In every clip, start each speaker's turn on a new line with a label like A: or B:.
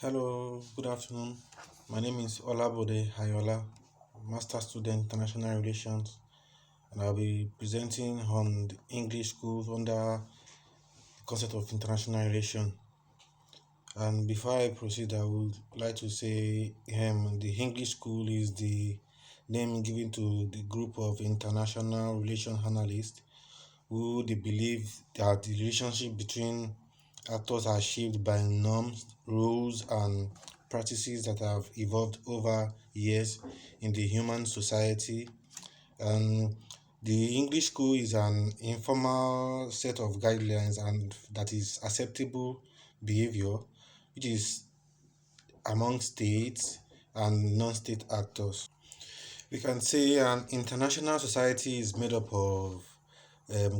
A: Hello, good afternoon. My name is Olabode Hayola, Master Student International Relations, and I'll be presenting on the English schools under the concept of international relation. And before I proceed, I would like to say the English school is the name given to the group of international relation analysts who they believe that the relationship between actors are shaped by norms, rules, and practices that have evolved over years in the human society. And the English school is an informal set of guidelines and that is acceptable behavior, which is among states and non-state actors. We can say an international society is made up of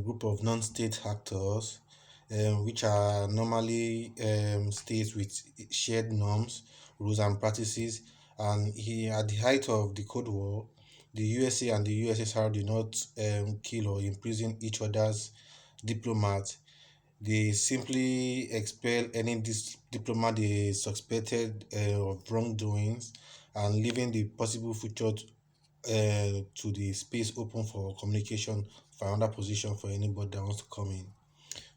A: group of non-state actors, which are normally states with shared norms, rules, and practices. And at the height of the Cold War, the USA and the USSR did not kill or imprison each other's diplomats. They simply expel any diplomat they suspected of wrongdoings and leaving the possible future to the space open for communication for another position for anybody that wants to come in.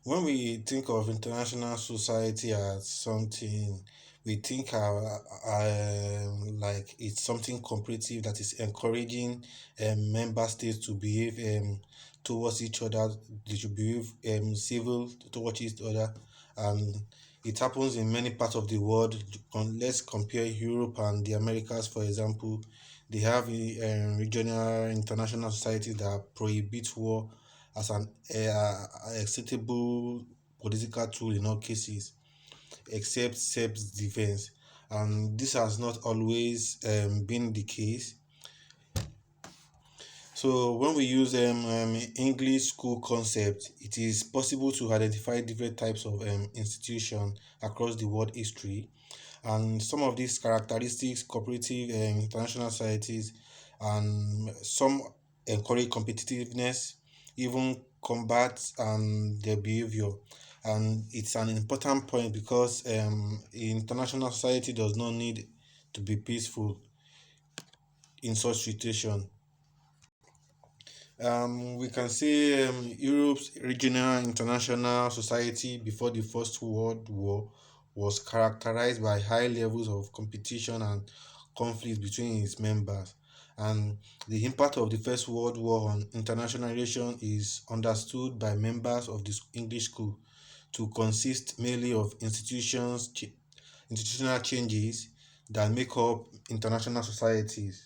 A: When we think of international society as something, we think like it's something comparative that is encouraging member states to behave towards each other. They should behave civil towards each other, and it happens in many parts of the world. Let's compare Europe and the Americas, for example. They have regional international societies that prohibit war as an acceptable political tool in all cases, except self-defense. And this has not always been the case. So when we use English school concept, it is possible to identify different types of institution across the world history, and some of these characteristics, cooperative and international societies, and some encourage competitiveness, even combat and their behavior. And it's an important point because international society does not need to be peaceful in such situation. We can see Europe's regional international society before the First World War was characterized by high levels of competition and conflict between its members. And the impact of the First World War on international relations is understood by members of this English school to consist mainly of institutional changes that make up international societies.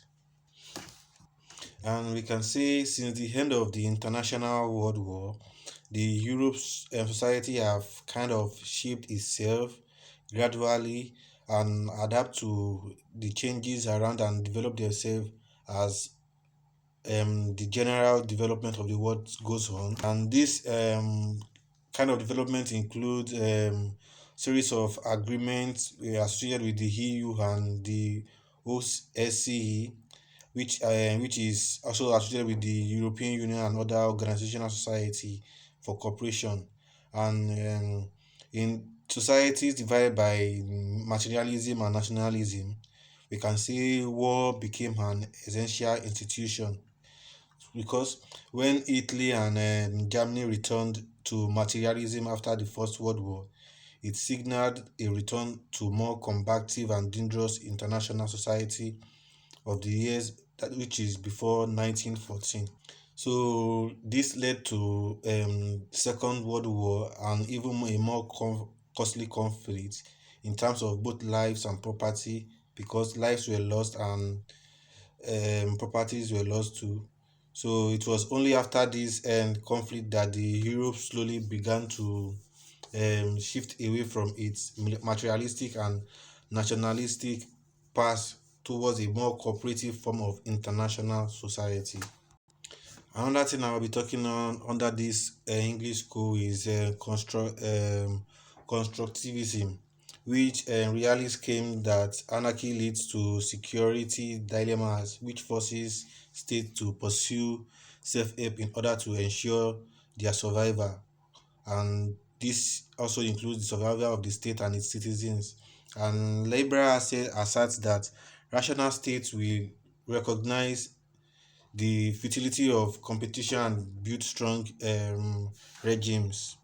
A: And we can say since the end of the International World War, the Europe's society have kind of shaped itself gradually and adapt to the changes around and develop themselves as the general development of the world goes on. And this kind of development includes series of agreements associated with the EU and the OSCE, which is also associated with the European Union and other organizational society for cooperation. And in societies divided by materialism and nationalism, we can say war became an essential institution because when Italy and Germany returned to materialism after the First World War, it signaled a return to more combative and dangerous international society of the years which is before 1914. So this led to Second World War and even a more costly conflict in terms of both lives and property because lives were lost and properties were lost too. So it was only after this conflict that the Europe slowly began to shift away from its materialistic and nationalistic past towards a more cooperative form of international society. Another thing I will be talking on under this English school is constructivism, which realists claim that anarchy leads to security dilemmas, which forces states to pursue self-help in order to ensure their survival. And this also includes the survival of the state and its citizens. And liberal asserts that rational states will recognize the futility of competition and build strong regimes.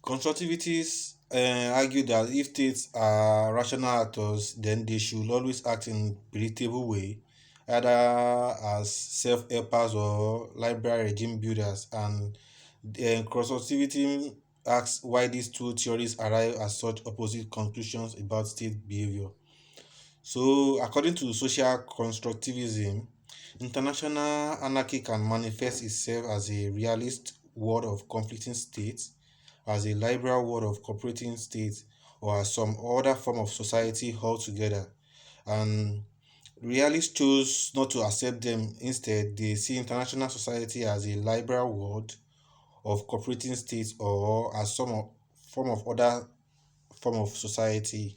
A: Constructivists argue that if states are rational actors, then they should always act in predictable way, either as self-helpers or liberal regime builders. And constructivism asks why these two theories arrive at such opposite conclusions about state behavior. So, according to social constructivism, international anarchy can manifest itself as a realist world of conflicting states, as a liberal world of cooperating states, or as some other form of society altogether. And realists chose not to accept them. Instead, they see international society as a liberal world of cooperating states or as form of other form of society.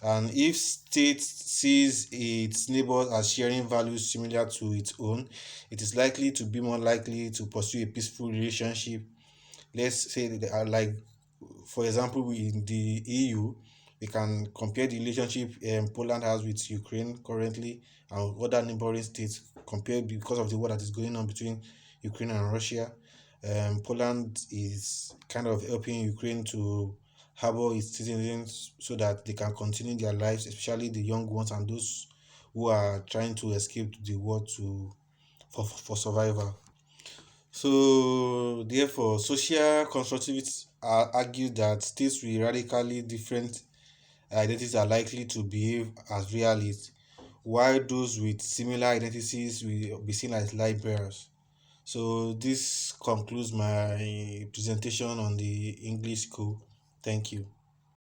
A: And if state sees its neighbors as sharing values similar to its own, it is likely to be more likely to pursue a peaceful relationship. Let's say that like for example in the EU, we can compare the relationship Poland has with Ukraine currently and other neighboring states compared because of the war that is going on between Ukraine and Russia. Poland is kind of helping Ukraine to harbor its citizens so that they can continue their lives, especially the young ones and those who are trying to escape the war to for survival. So, therefore, social constructivists argue that states with radically different identities are likely to behave as realists, while those with similar identities will be seen as liberals. So, this concludes my presentation on the English school. Thank you.